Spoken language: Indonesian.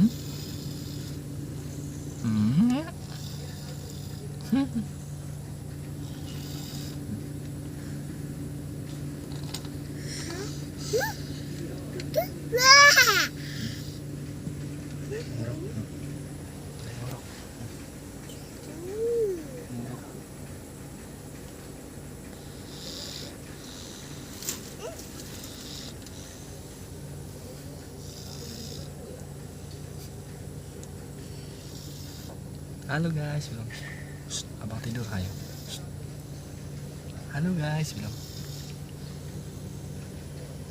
Hmm? Halo guys, bilang. Shh, abang tidur, ayo. Shh. Halo guys, bilang.